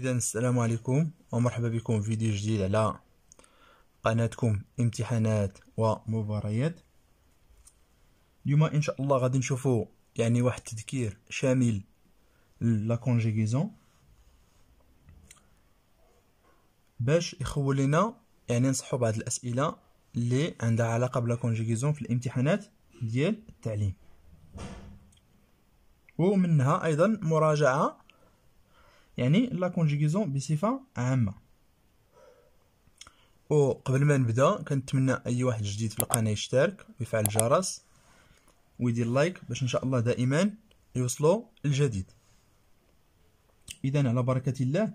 إذا السلام عليكم ومرحبا بكم في فيديو جديد على قناتكم امتحانات ومباريات. اليوم إن شاء الله غادي نشوفوا واحد التذكير شامل لا كونجيغيزون باش يخول لنا نصحوا بعض الأسئلة اللي عندها علاقة بلا كونجيغيزون في الامتحانات ديال التعليم، ومنها أيضا مراجعة لا كونجيغيزون بصفة عامة. وقبل ما نبدا كنتمنى اي واحد جديد في القناه يشترك ويفعل الجرس ويدير لايك باش ان شاء الله دائما يوصلوا الجديد. اذا على بركه الله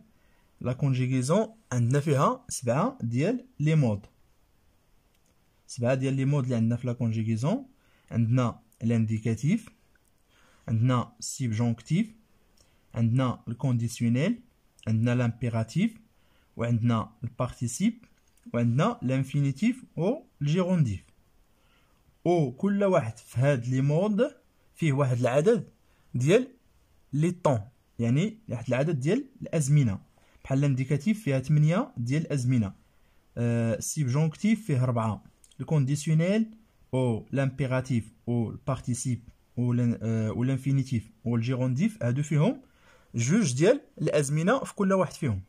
لا كونجيغيزون عندنا فيها 7 ديال لي مود، 7 ديال لي مود اللي عندنا في لا كونجيغيزون. عندنا الانديكاتيف، عندنا السيبجونكتيف، عندنا الكونديسيونيل، عندنا لامبيراتيف، وعندنا البارتيسيب، وعندنا لانفينيتيف والجيرونديف. وكل واحد في هاد لي مود فيه واحد العدد ديال لي طون، واحد العدد ديال الازمنه. بحال الانديكاتيف فيها 8 ديال الازمنه، السيبجونكتيف فيه 4، الكونديسيونيل او لامبيراتيف او البارتيسيب او لانفينيتيف والجيرونديف هادو فيهم 2 ديال الازمنه في كل واحد فيهم.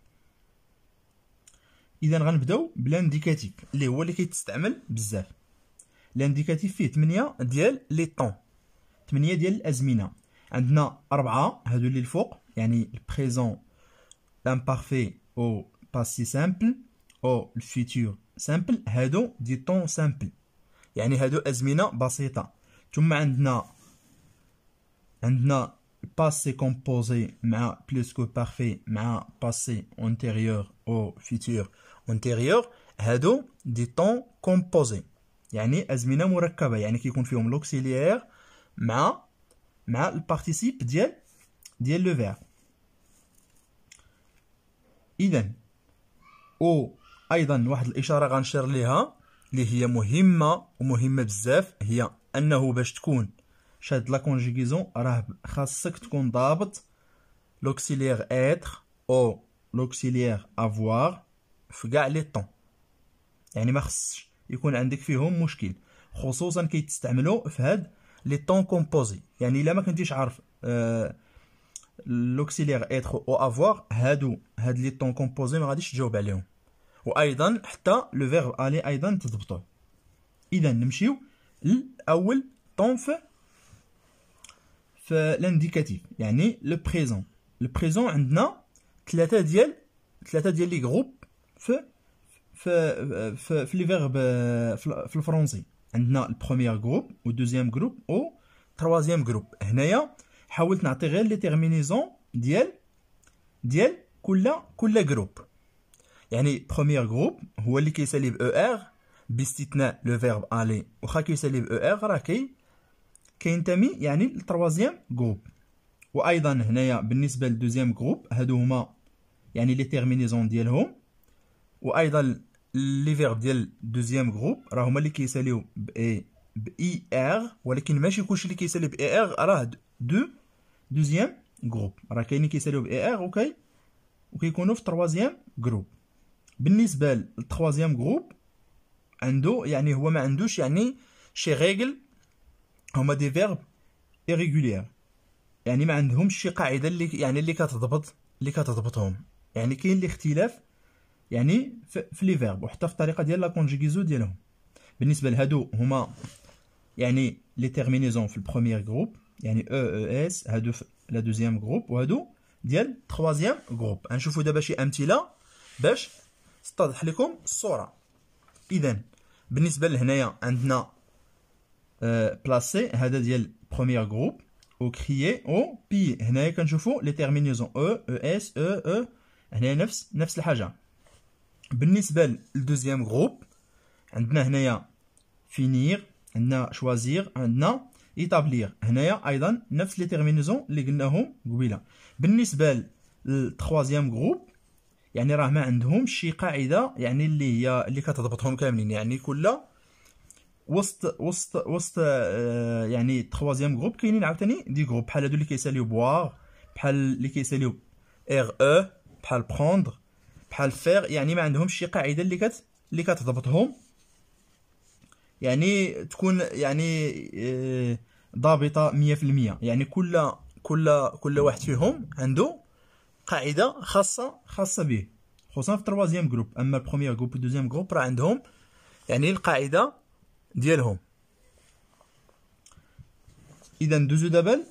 اذا غنبداو بالانديكاتيف اللي هو اللي كيتستعمل بزاف. الانديكاتيف فيه 8 ديال لي طون، 8 ديال الازمنه. عندنا 4 هادو اللي الفوق، البريزون، لامبارفي او باسي سامبل او الفيتور سامبل، هادو دي طون سامبل، هادو ازمنه بسيطه. ثم عندنا passé composé مع plus que parfait مع passé antérieur au futur antérieur، هادو دي طون كومبوزي، أزمنة مركبة، كيكون فيهم لوكسيليير مع البارتيسيب ديال لو فيرب. إذا أيضا واحد الإشارة غنشير ليها اللي هي مهمة بزاف، هي أنه باش تكون شاد لا كونجيغيزون راه خاصك تكون ضابط لوكسيليير اتر او لوكسيليير افوار في كاع لي طون، ما خصش يكون عندك فيهم مشكل، خصوصا كيتستعملوا في هاد لي طون كومبوزي. الا ما كنتيش عارف لوكسيليير اتر او افوار، هاد لي طون كومبوزي ما غاديش تجاوب عليهم، وايضا حتى لو فيرب الي ايضا تضبطوه. اذا نمشيو لاول طون في الانديكاتيف، لو بريزون. لو بريزون عندنا ثلاثه ديال لي جروب في لي فيرب في الفرنسي. عندنا البروميير جروب والدوزيام جروب و تروازيام جروب. هنايا حاولت نعطي غير لي تيرمينيزون ديال كل جروب. بروميير جروب هو اللي كيسالي ب او ار باستثناء لو فيرب الي، واخا كيسالي ب او ار راه كينتمي للتروازيام جروب. وايضا هنايا بالنسبه للدوزيام جروب هادو هما لي تيرمينيزون ديالهم، وايضا لي فيرب ديال الدوزيام جروب راه هما اللي كيساليو ب اي ار، ولكن ماشي كلشي اللي كيسالي ب اي ار راه دوزيام جروب، راه كاينين كيساليو ب اي ار وكيكونوا في تروازيام جروب. بالنسبه للتروازيام جروب عنده هو ما عندوش شي ريغل، هما دي فيرب irrégulier، ما عندهمش شي قاعده اللي كتضبطهم. كاين الاختلاف في لي فيرب وحتى في الطريقه ديال لا كونجيغيزون ديالهم. بالنسبه لهادو هما لي تيرمينيزون في البروميير جروب، او اس، هادو في لا دوزيام جروب، وهادو ديال تروازيام جروب. غنشوفوا دابا شي امثله باش تتضح لكم الصوره. اذا بالنسبه لهنايا عندنا بلاسي، هذا ديال بروميير جروب، او كريي او بي. هنايا كنشوفوا لي تيرمينيزون او اس او هنايا نفس الحاجه. بالنسبه للدوزيام جروب عندنا هنايا فينير، عندنا شوازير، عندنا ايطابلير. هنايا ايضا نفس لي تيرمينيزون اللي قلناهم قبيله. بالنسبه للتروازيام جروب راه ما عندهمش شي قاعده اللي كتضبطهم كاملين، كل وسط تروازيام جروب كاينين عاوتاني دي جروب، بحال هادو اللي كيساليو بوار، بحال اللي كيساليو ار او، بحال بروندغ بحال فير، يعني ما عندهمش شي قاعده اللي كتضبطهم، يعني تكون يعني ضابطه 100%. يعني كل واحد فيهم عنده قاعده خاصه به، خصوصا في التروازيام جروب. اما البروميير جروب والدوزيام جروب راه عندهم يعني القاعده ديالهم. اذا ندوزو دابا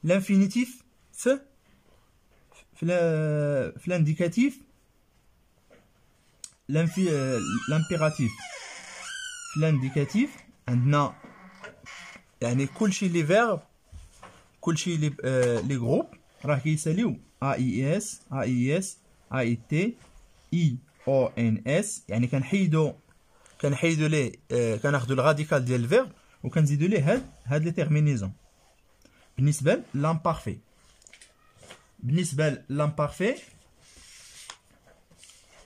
لانفينيتيف في الانديكاتيف، لامبيراتيف. في الانديكاتيف عندنا يعني كلشي لي فيرب، كلشي لي جروب راه كيساليو ا اي اس ا اي اس ا اي تي اي او ان اس. يعني كنحيدو ليه كناخدو الراديكال ديال الفيرب وكنزيدو ليه هاد لي تيرمينيزون. بالنسبه لامبارفي،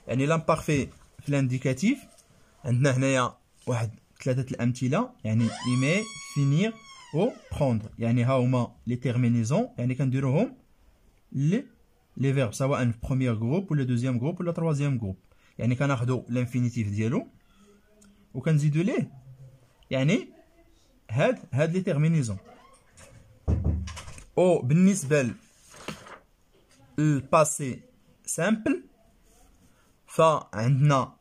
يعني لامبارفي في الانديكاتيف عندنا هنايا واحد 3 الامثله، يعني ايمي فينير و بروندر. يعني ها هما لي تيرمينيزون، يعني كنديروهم لي فيرب سواء في بروميير جروب ولا دوزيام جروب ولا تروازيام جروب. يعني كناخدو الانفينيتيف ديالو وكنزيدو ليه يعني هاد لي تيرمينيزون. او بالنسبه للباسي سامبل فعندنا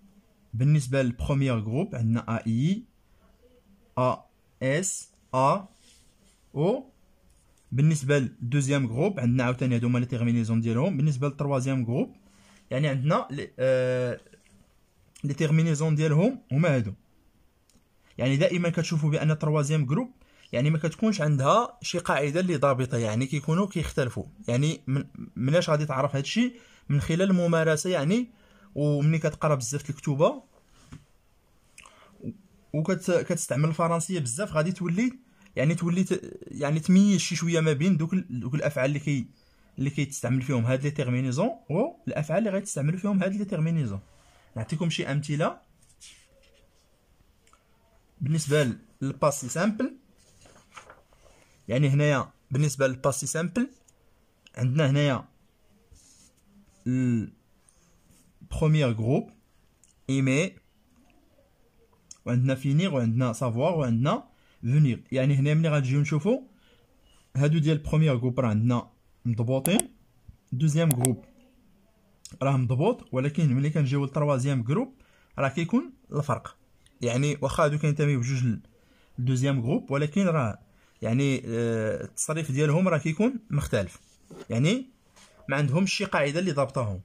بالنسبه للبروميير جروب عندنا ا اي ا اس ا او. بالنسبه للدوزيام جروب عندنا عاوتاني هادو هما لي تيرمينيزون ديالهم. بالنسبه للتروازيام جروب يعني عندنا لي تيرمينيزون ديالهم هما هادو. يعني دائما كتشوفوا بان التروازيام جروب يعني ما كتكونش عندها شي قاعده اللي ضابطه، يعني كيكونوا كيختلفوا. يعني مناش غادي تعرف هادشي؟ من خلال الممارسه، يعني ومني كتقرا بزاف الكتوبه وكتستعمل الفرنسيه بزاف غادي تولي يعني تميز شي شويه ما بين دوك الافعال اللي كيتستعمل فيهم هاد لي تيرمينيزون والافعال اللي غيتستعملوا فيهم هاد لي تيرمينيزون. نعطيكم شي امثله. بالنسبه للباسي سامبل، يعني هنايا بالنسبه للباسي سامبل عندنا هنايا البروميير جروب ايمي، وعندنا فينير، وعندنا سافوار، وعندنا فونير. يعني هنا ملي غنجيو نشوفو هادو ديال البروميير جروب راه عندنا مضبوطين، دوزيام جروب راه مضبوط، ولكن ملي كنجيو للتروازيام جروب راه كيكون الفرق. يعني واخا هادو كينتميو بجوج للدوزيام جروب، ولكن راه يعني التصريف ديالهم راه كيكون مختلف، يعني ما عندهمش شي قاعده اللي ضابطاهم.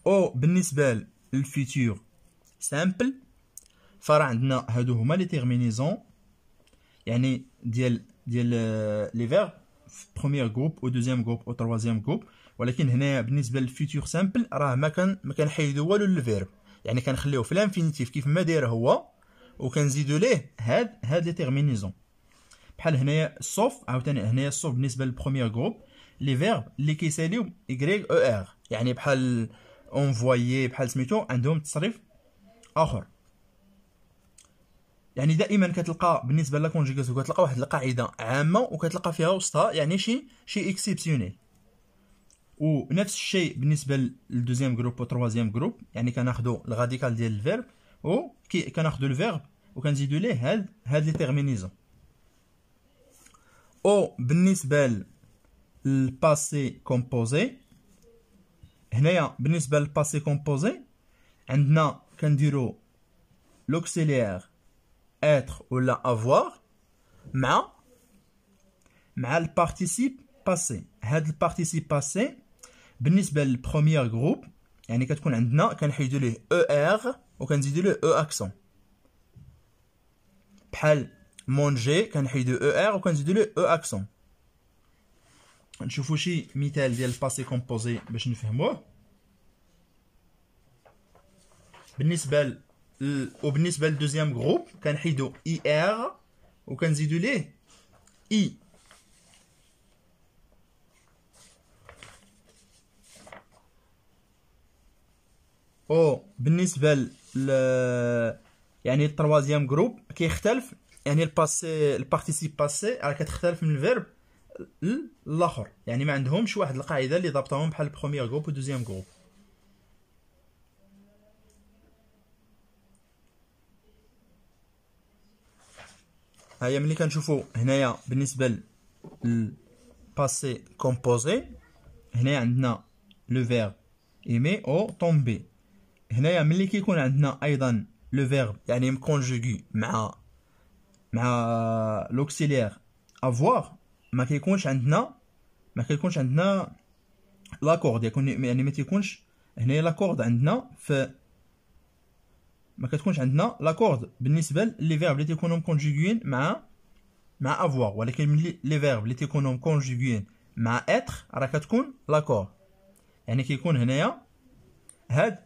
او بالنسبه للفيتور سامبل فراه عندنا هادو هما لي تيرمينيزون، يعني ديال لي فيرب في بروميير جروب او دوزيام جروب او تروازيام جروب. ولكن هنايا بالنسبه للفيتور سامبل راه ما كنحيدو والو للفيرب، يعني كنخليوه في الانفينيتيف كيف ما داير هو، وكنزيدو ليه هاد لي تيرمينيزون. بحال هنايا الصوف، عاوتاني هنايا الصوف بالنسبه للبروميير جروب لي فيرب اللي كيساليو اي او ار، يعني بحال اونفويي بحال سميتو عندهم تصريف اخر. يعني دائما كتلقى بالنسبه لا كونجيغاسيون كتلقى واحد القاعده عامه وكتلقى فيها وسطها يعني شي اكسيبسيونيل. ونفس الشيء بالنسبه للدوزيام جروب و تروازيام جروب، يعني كناخذوا الراديكال ديال الفيرب و كناخذوا الفيرب وكنزيدوا ليه هاد لي تيرمينيزون. او بالنسبه للباسي كومبوزي، هنايا بالنسبه للباسي كومبوزي عندنا كنديروا لوكسيليير être ولا avoir مع البارتيسيب باسي. هاد البارتيسيب باسي بالنسبه للبروميير جروب يعني كتكون عندنا كنحيدوا ليه او ار وكنزيدوا له او اكسون. بحال مونجي كنحيدوا او ار وكنزيدوا له او اكسون. نشوفوا شي مثال ديال الباسي كومبوزي باش نفهموه. وبالنسبه للدوزيام جروب كنحيدوا اي ار وكنزيدوا ليه اي. او بالنسبه يعني التروازيام جروب كيختلف، يعني البارتيسيب باسي راه كتختلف من الفيرب الاخر، يعني ما عندهمش واحد القاعده اللي ضابطاهم بحال البروميير جروب و دوزيام جروب. هيا ملي كنشوفوا هنايا بالنسبه للباسي كومبوزي، هنايا عندنا لو فيرب ايمي او طومبي. هنايا ملي كيكون عندنا ايضا لو فيرب يعني مكونجوغي مع لوكسيليير افوار، ما كيكونش عندنا لاكورد، يعني ما تيكونش هنايا لاكورد عندنا ما كتكونش عندنا لاكورد بالنسبه لي فيرب اللي تيكونوا مكونجوغيين مع افوار، ولكن ملي لي فيرب اللي تيكونوا مكونجوغيين مع اتر راه كتكون لاكورد، يعني كيكون هنايا هاد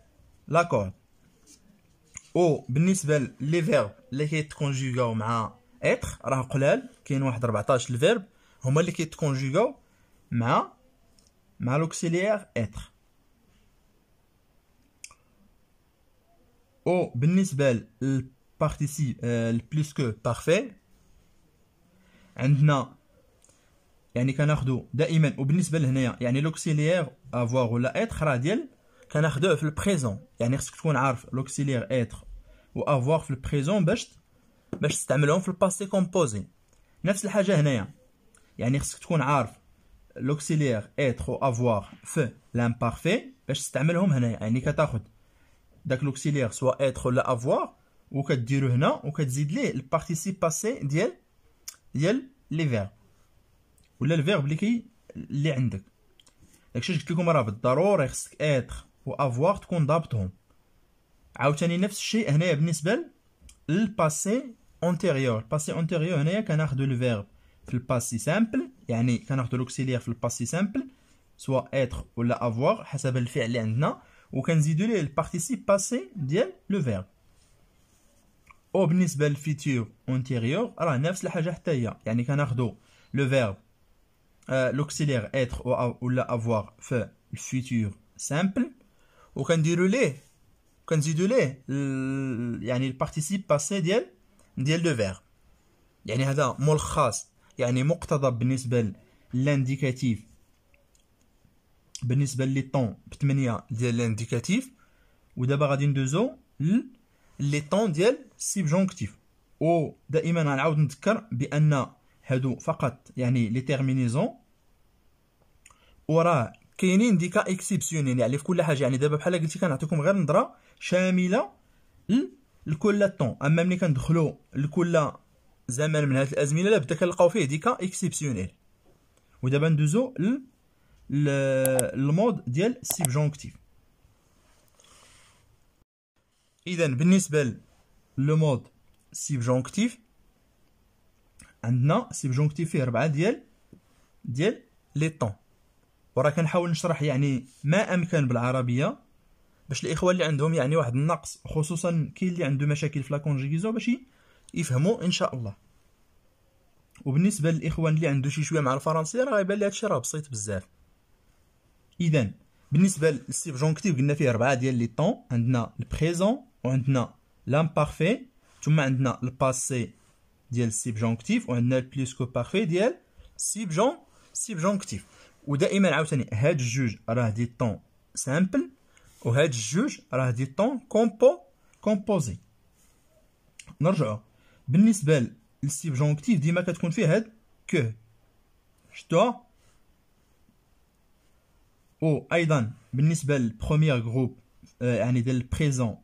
لاكورد. او بالنسبه لي فيرب اللي كيتكونجوغاو مع اتر راه قلال، كاين واحد 14 الفيرب هما اللي كيتكونجوغاو مع لوكسيليير اتر. او بالنسبه للبارتيسيب البلوس كو بارفي عندنا يعني كناخدو دائما، وبالنسبه لهنايا يعني لوكسيليير افوار ولا اتر راه ديال كناخدوه في البريزون، يعني خصك تكون عارف لوكسيليير اتر و افوار في البريزون باش تستعملهم في الباسي كومبوزي. نفس الحاجه هنايا، يعني خصك تكون عارف لوكسيليير اتر و افوار في لامبارفي باش تستعملهم هنايا، يعني كتاخد داك لوكسيليير سوا اتر ولا افوار وكديرو هنا وكتزيد ليه البارتيسيب باسي ديال لي فيرب ولا الفيرب اللي عندك. داكشي قلت لكم راه بالضروري خصك اتر و افوار تكون ضابطهم. عاوتاني نفس الشيء هنايا بالنسبه للباسي اونتيريور. الباسي اونتيريور هنايا كناخدو الفيرب في الباسي سامبل، يعني كناخدو لوكسيليير في الباسي سامبل سوا اتر ولا افوار حسب الفعل اللي عندنا، وكنزيدو ليه البارتيسيب باسي ديال لو فيرب. او بالنسبه للفيتور اونتيريور راه نفس الحاجه حتى هي، يعني كناخدو لو فيرب لوكسيليير اتر ولا افوار في الفيتور سامبل وكنديرو ليه كنزيدو ليه يعني البارتيسيب باسي ديال لو فيرب. يعني هذا ملخص يعني مقتضب بالنسبه للانديكاتيف، بالنسبه لي طون ب8 ديال الانديكاتيف. ودابا غادي ندوزو لي طون ديال السيبجونكتيف. و دائما غنعاود نذكر بان هادو فقط يعني لي تيرمينيزون، وراه كاينين دي كا اكسيبسيونيل يعني في كل حاجه. يعني دابا بحال قلتي كنعطيكم غير نظره شامله لكل طون، اما ملي كندخلوا لكل زمن من هاد الازمنه لا بدا كنلقاو فيه دي كا اكسيبسيونيل. ودابا ندوزو المود ديال السيبجونكتيف. اذا بالنسبه لو مود سيبجونكتيف عندنا سيبجونكتيف فيه 4 ديال لي طون، وراه كنحاول نشرح يعني ما امكن بالعربيه باش الاخوه اللي عندهم يعني واحد النقص، خصوصا كاين اللي عنده مشاكل في لا كونجيغيزون باش يفهموا ان شاء الله. وبالنسبه للاخوان اللي عنده شي شويه مع الفرنسيه راه غيبان لي هادشي راه بسيط بزاف. اذا بالنسبه للسيبجونكتيف قلنا فيه 4 ديال لي طون، عندنا البريزون وعندنا لامبارفي، ثم عندنا الباسي ديال السيبجونكتيف، وعندنا البليسكو بارفي ديال سيبجونكتيف. ودائما عاوتاني هاد الجوج راه دي طون سامبل، وهاد الجوج راه دي طون كومبوزي. نرجعو بالنسبه للسيبجونكتيف ديما كتكون فيه هاد كو شتوها. و ايضا بالنسبه للبروميير جروب يعني ديال البريزون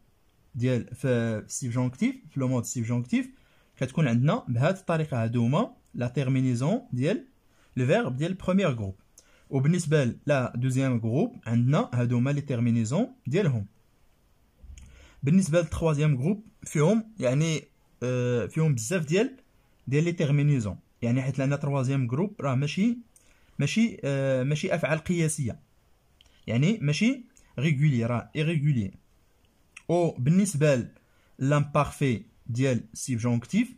ديال في السيبجونكتيف في لو مود سيبجونكتيف كتكون عندنا بهاد الطريقه. هادو هما لا تيرمينيزون ديال لو فيرب ديال البروميير جروب. وبالنسبه لا دوزيام جروب عندنا هادو هما لي تيرمينيزون ديالهم. بالنسبه للتروازيام جروب فيهم يعني فيهم بزاف ديال لي تيرمينيزون، يعني حيت لان تروازيام جروب راه ماشي افعال قياسيه، يعني ماشي ريغولي، راه ايريغولي. او بالنسبه لامبارفي ديال سيبجونكتيف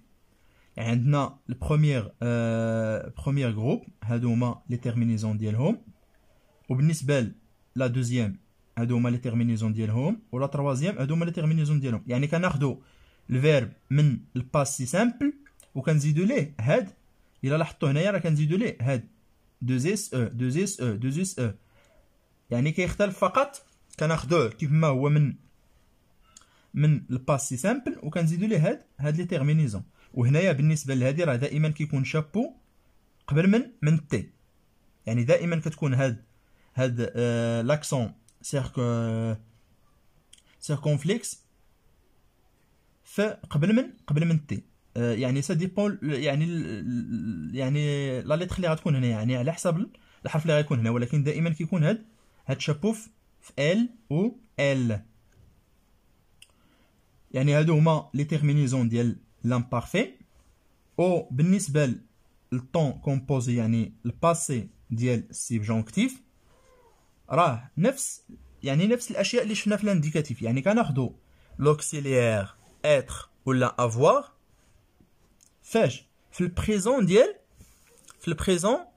يعني عندنا البروميير جروب هادو هما لي تيرمينيزون ديالهم، وبالنسبه لا دوزيام هادو هما لي تيرمينيزون ديالهم، ولا تروازيام هادو هما لي تيرمينيزون ديالهم. يعني كناخدو الفيرب من الباسي سامبل وكنزيدو ليه هاد، الا لاحظتوا هنايا راه كنزيدو ليه هاد 2 اس او. يعني كيختلف فقط كناخذوه كيف ما هو من الباسي سامبل وكنزيدوا ليه هاد لي تيرمينيزون. وهنايا بالنسبه لهادي راه دائما كيكون شابو قبل من تي، يعني دائما كتكون هاد لاكسون سيركونفليكس قبل من تي. يعني سا ديبون يعني لا ليتر اللي غتكون هنا يعني على حسب الحرف اللي غيكون هنا، ولكن دائما كيكون هاد شابو في ال و ال. يعني هادو هما لي تيرمينيزون ديال لامبارفي. او بالنسبه للطون كومبوزي يعني الباسي ديال السيبجونكتيف راه نفس الاشياء اللي شفنا في الانديكاتيف. يعني كناخذوا لوكسيليير اتر ولا افوار فاش في البريزون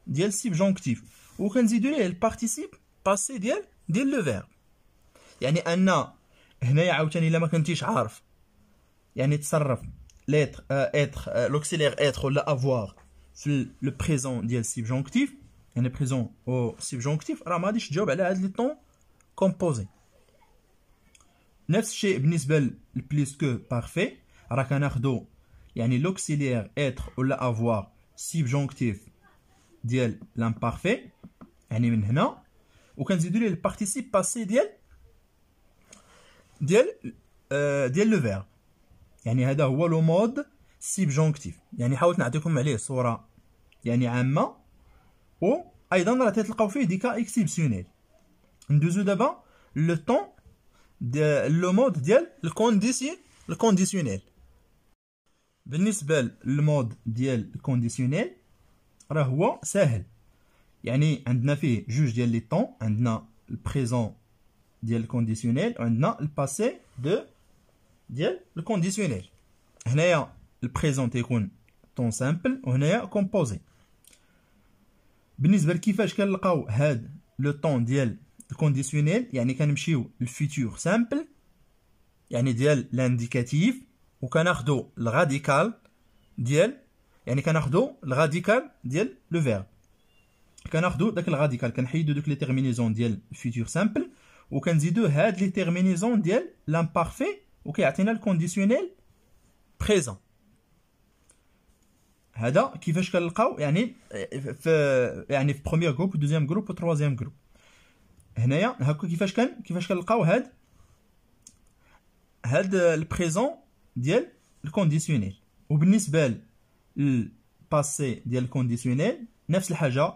ديال السيبجونكتيف، وكنزيدوا ليه البارتيسيب باسي ديال لو فيرب. يعني ان هنايا عاوتاني الا ما كنتيش عارف يعني تصرف لتر اتر لوكسيليير اتر ولا افوار في لو بريزون ديال السيبجونكتيف، يعني بريزون او سيبجونكتيف، راه ما غاديش تجاوب على هاد لي طون كومبوزي. نفس الشيء بالنسبه للبليس كو بارفي، راه كناخذوا يعني لوكسيليير اتر ولا افوار سيبجونكتيف ديال لامبارفي يعني من هنا، وكنزيدوا ليه البارتيسيب باسي ديال لو فيرب. يعني هذا هو لو مود سيبجونكتيف. يعني حاولت نعطيكم عليه صوره يعني عامه، و ايضا راه تلقاو فيه دي كا اكسيبسيونيل. ندوزو دابا لو طون لو مود ديال الكونديسيونيل. بالنسبه للمود ديال الكونديسيونيل راه هو ساهل. يعني عندنا فيه جوج ديال لي طون، عندنا البريزون ديال الكونديسيونيل وعندنا الباسي ديال الكونديسيونيل. هنايا البريزون تيكون طون سامبل وهنايا كومبوزي. بالنسبه لكيفاش كنلقاو هاد لو طون ديال الكونديسيونيل، يعني كنمشيو للفيتور سامبل يعني ديال لانديكاتيف، وكناخذوا الغاديكال ديال لو فيرب. كناخذوا داك الغاديكال كنحيدوا دوك لي تيرمينيزون ديال الفيتور سامبل وكنزيدوا هاد لي تيرمينيزون ديال لامبارفي وكيعطينا الكونديسيونيل بريزون. هذا كيفاش كنلقاو يعني في بروميير جروب و دوزيام جروب و تروازيام جروب. هنايا هكا كيفاش كنلقاو هاد البريزون ديال الكونديسيونيل. وبالنسبه للباسي ديال الكونديسيونيل نفس الحاجه،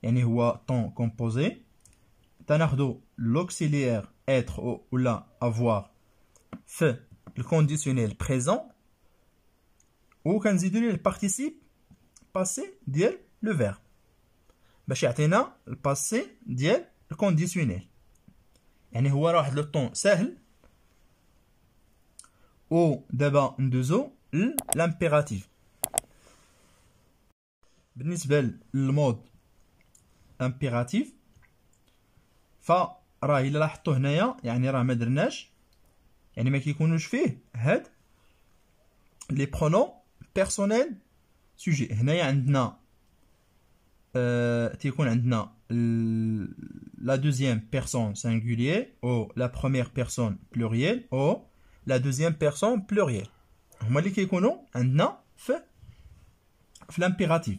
يعني هو طون كومبوزي. تناخذوا لوكسيليير اتر ولا افوار في الكونديسيونيل بريزون وكنزيدوا ليه البارتيسيب باسي ديال لو فيرب باش يعطينا الباسي ديال الكونديسيونيل. يعني هو راه واحد لو طون ساهل. و دابا ندوزو للامبيراتيف. بالنسبه للمود امبيراتيف فراه الا لاحظتوا هنايا يعني راه ما درناش، يعني ما كيكونوش فيه هاد لي برونون بيرسونيل سوجي. هنايا عندنا تيكون عندنا لا دوزيام بيرسون سينغولير او لا بروميير بيرسون بلورييل او لا دوزيام بيرسون بلورييل، هما اللي كيكونوا عندنا في الامبيراتيف.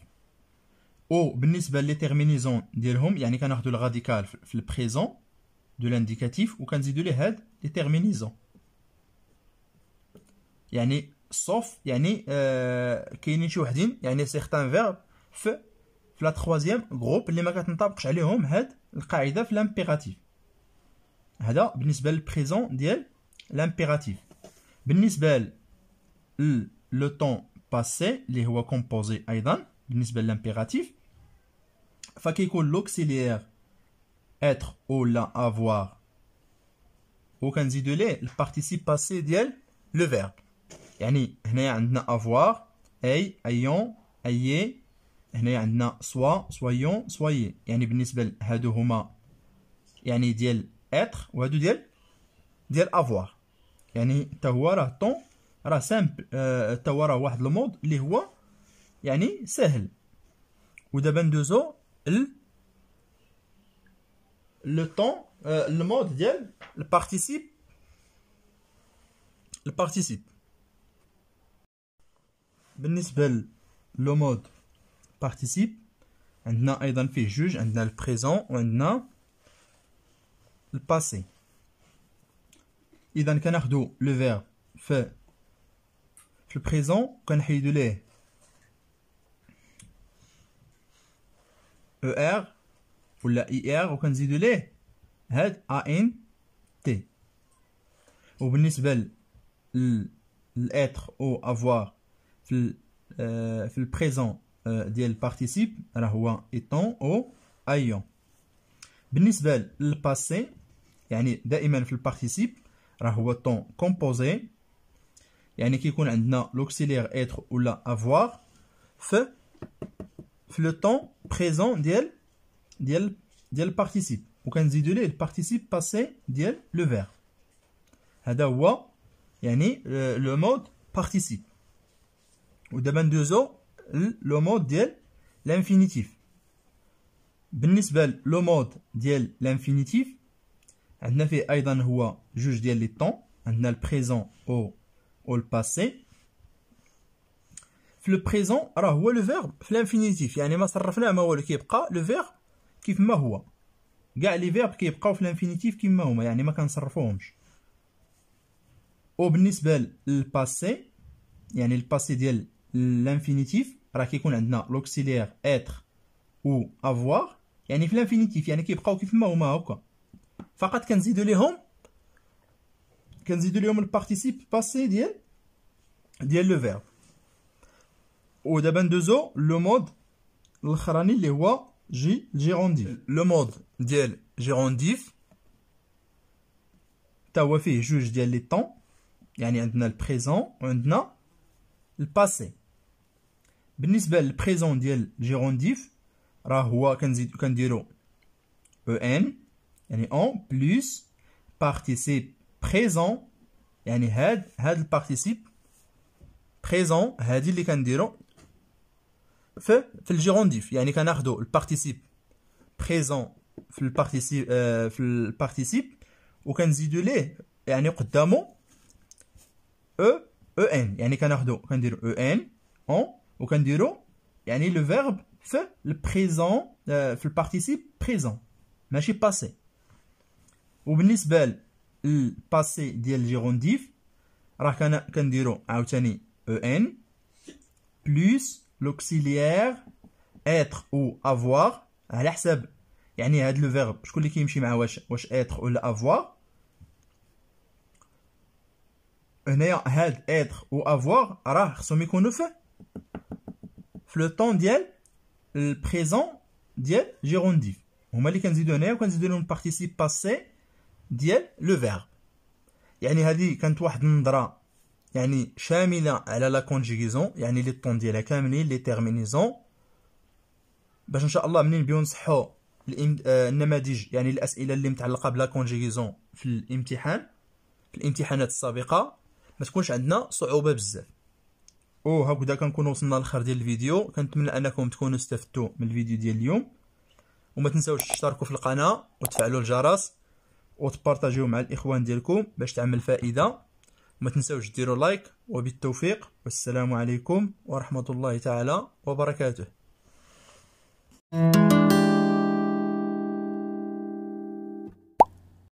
او بالنسبه لي تيرمينيزون ديالهم يعني كناخذوا الغاديكال في البريزون دو لانديكاتيف وكنزيدوا ليه هاد لي تيرمينيزون. يعني صوف يعني كاينين شي وحدين يعني سيغتان فيرب في لا تروازيام جروب اللي ما كتنطبقش عليهم هاد القاعده في الامبيراتيف. هذا بالنسبه للبريزون ديال الامبيراتيف. بالنسبه لو طون باسي اللي هو كومبوزي ايضا بالنسبه للامبيراتيف فكيكون لوكسيليير اتر ولا افوار وكنزيدو ليه البارتيسيب باسي ديال لو فيرب. يعني هنايا عندنا افوار اي ايون ايي، هنايا عندنا سوا سويون سويي. يعني بالنسبه لهادو هما يعني ديال اتر وهادو ديال افوار. يعني حتى هو راه طون راه سامبل، حتى هو راه واحد المود اللي هو يعني سهل. ودابا ندوزو le temps le mode ديال البارتيسيب بالنسبة لو مود بارتيسيب عندنا أيضا فيه جوج، عندنا البريزون وعندنا الباسي. إذا كناخدو لو فيرب في البريزون كنحيدو ليه ER ولا IR وكنزيدو ليه هاد ANT. وبالنسبة للإتر أو أفوار في البريزون ديال البارتيسيب راه هو إيتون أو أيون. بالنسبة للباسي يعني دائما في البارتيسيب راه هو طون كومبوزي، يعني كيكون عندنا لوكسيليير إتر ولا أفوار في لو طون بريزون ديال البارتيسيب، وكنزيدو ليه البارتيسيب باسي ديال لو فيرب. هذا هو يعني لو مود بارتيسيب. ودابا ندوزو لو مود ديال لانفينيتيف. بالنسبه لو مود ديال لانفينيتيف عندنا فيه ايضا هو جوج ديال لي طون، عندنا البريزون او الباسي. في لو بريزون راه هو لو فيرب في لانفينيتيف، يعني ما صرفناه ما والو، كيبقى لو فيرب كيف ما هو. كاع لي فيرب كيبقاو في لانفينيتيف كيما هما، يعني ما كنصرفوهمش. وبالنسبه للباسي يعني الباسي ديال لانفينيتيف راه كيكون عندنا لوكسيليير اتر او افوار، يعني في لانفينيتيف يعني كيبقاو كيف ما هما هكا، فقط كنزيدو ليهم البارتيسيب باسي ديال لو فيرب. ودابا ندوزو لو مود الاخراني اللي هو جيرونديف. لو مود ديال جيرونديف تا هو فيه جوج ديال لي طون، يعني عندنا البريزون وعندنا الباسي. بالنسبه للبريزون ديال جيرونديف راه هو كنديرو ان يعني اون بلس بارتيسيب بريزون، يعني هاد البارتيسيب بريزون هادي اللي كنديرو في الجيرونديف، يعني كناخدو البارتيسيب بريزون في البارتيسيب وكنزيدو ليه يعني قدامو ان، يعني كنديرو ان اون وكنديرو يعني لو فيرب في البريزون في البارتيسيب بريزون ماشي باسي. وبالنسبه للباسي ديال الجيرونديف راه كنديرو عاوتاني ان بلس لوكسيليير اتر او افوار على حساب يعني هاد لو فيرب شكون اللي كيمشي مع واش اتر ولا افوار. هنايا هاد اتر و افوار راه خصهم يكونوا في لو طون ديال البريزون ديال جيرونديف، هما اللي كنزيدو هنايا وكنزيدو لهم البارتيسيب باسي ديال لو فيرب. يعني هذه كانت واحد النظره يعني شامله على لا كونجيغيزون، يعني لي طون ديالها كاملين لي تيرمينيزون، باش ان شاء الله منين نبيو نصحو النماذج يعني الاسئله اللي متعلقه بلا كونجيغيزون في الامتحانات السابقه ما تكونش عندنا صعوبه بزاف. هكذا كنكونوا وصلنا للخير ديال الفيديو. كنتمنى انكم تكونوا استفدتوا من الفيديو ديال اليوم، وما تنساوش تشتركوا في القناه وتفعلوا الجرس وتبارطاجيو مع الاخوان ديالكم باش تعمل فائده. وما تنساوش ديروا لايك. وبالتوفيق والسلام عليكم ورحمه الله تعالى وبركاته.